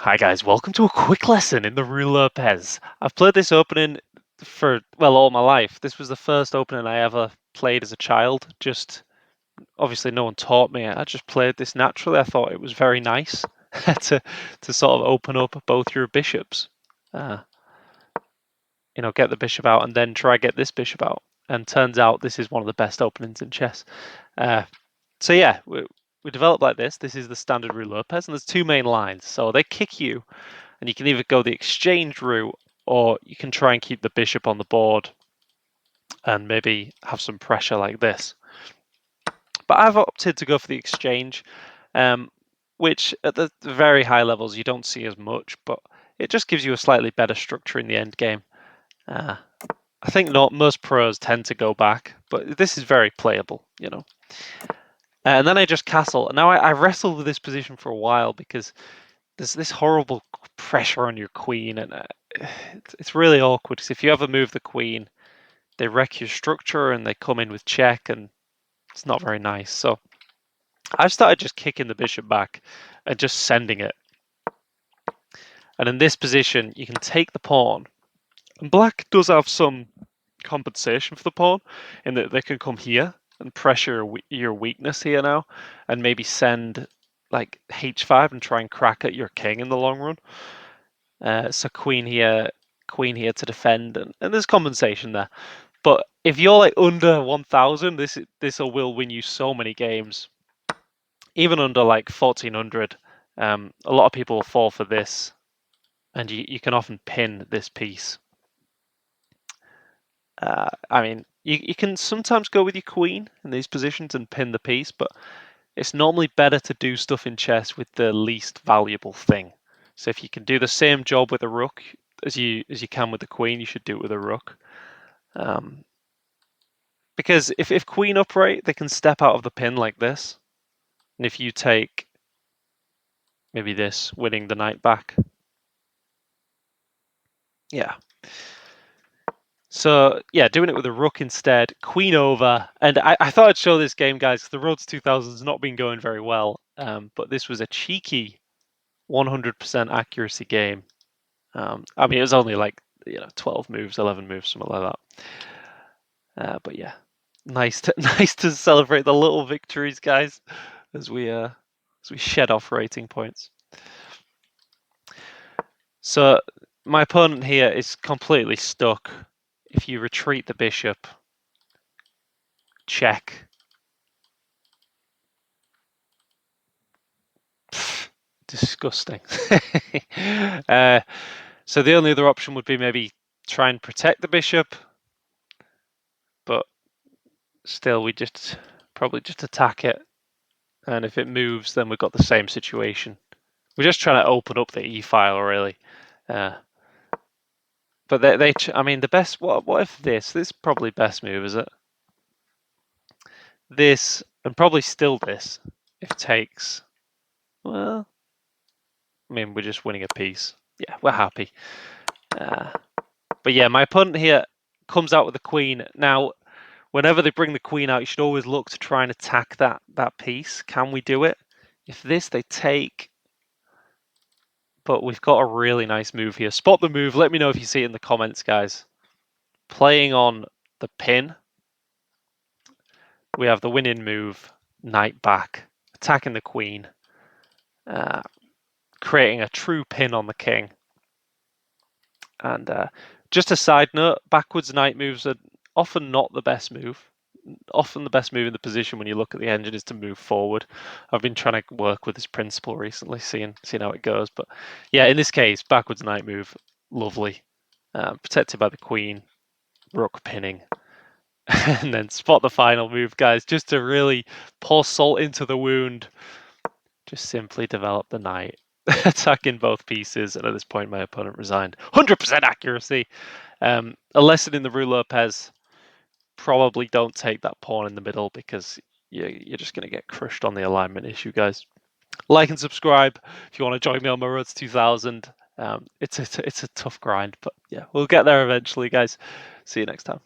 Hi guys, welcome to a quick lesson in the Rue Lopez. I've played this opening for, well, all my life. This was the first opening I ever played as a child. Just, obviously no one taught me. I just played this naturally. I thought it was very nice to sort of open up both your bishops. Uh, get the bishop out and then try get this bishop out. And turns out this is one of the best openings in chess. Uh, so yeah, we developed like this. This is the standard Rue Lopez, and there's two main lines. So they kick you, and you can either go the exchange route, or you can try and keep the bishop on the board and maybe have some pressure like this. But I've opted to go for the exchange, which at the very high levels you don't see as much, but it just gives you a slightly better structure in the end game. I think not most pros tend to go back, but this is very playable. And then I just castle. And now I wrestled with this position for a while because there's this horrible pressure on your queen, and it's really awkward because if you ever move the queen, they wreck your structure and they come in with check, and it's not very nice. So I've started just kicking the bishop back and just sending it. And in this position, you can take the pawn. And black does have some compensation for the pawn in that they can come here and pressure your weakness here now, and maybe send like h5 and try and crack at your king in the long run. So queen here to defend, and there's compensation there. But if you're like under 1,000, this will win you so many games. Even under like 1,400, a lot of people will fall for this, and you can often pin this piece. I mean, you can sometimes go with your queen in these positions and pin the piece, but it's normally better to do stuff in chess with the least valuable thing. So if you can do the same job with a rook as you can with the queen, you should do it with a rook. Because if queen upright, they can step out of the pin like this. And if you take maybe this, winning the knight back. Yeah. So yeah, doing it with a rook instead, queen over. And I thought I'd show this game, guys, because the road to 2000 has not been going very well. But this was a cheeky 100% accuracy game. I mean, it was only like 12 moves, 11 moves, something like that. But yeah, nice to celebrate the little victories, guys, as we shed off rating points. So my opponent here is completely stuck. If you retreat the bishop, check. Pfft, disgusting. So the only other option would be maybe try and protect the bishop, but still we probably just attack it, and if it moves, then we've got the same situation. We're just trying to open up the e-file, really. But I mean, the best. What if this? This is probably best move, is it? This, and probably still this. If takes, well, I mean, we're just winning a piece. Yeah, we're happy. But yeah, my opponent here comes out with the queen. Now, whenever they bring the queen out, you should always look to try and attack that piece. Can we do it? If this, they take. But we've got a really nice move here. Spot the move. Let me know if you see it in the comments, guys. Playing on the pin. We have the winning move, knight back, attacking the queen, creating a true pin on the king. And just a side note, backwards knight moves are often not the best move. Often the best move in the position when you look at the engine is to move forward. I've been trying to work with this principle recently, seeing how it goes. But yeah, in this case, backwards knight move, lovely. Protected by the queen, rook pinning. And then spot the final move, guys, just to really pour salt into the wound. Just simply develop the knight, attacking both pieces, and at this point my opponent resigned. 100% accuracy. A lesson in the Rue Lopez: probably don't take that pawn in the middle because you're just going to get crushed on the alignment issue, guys. Like and subscribe if you want to join me on my road to 2000. It's a tough grind, but yeah, we'll get there eventually, guys. See you next time.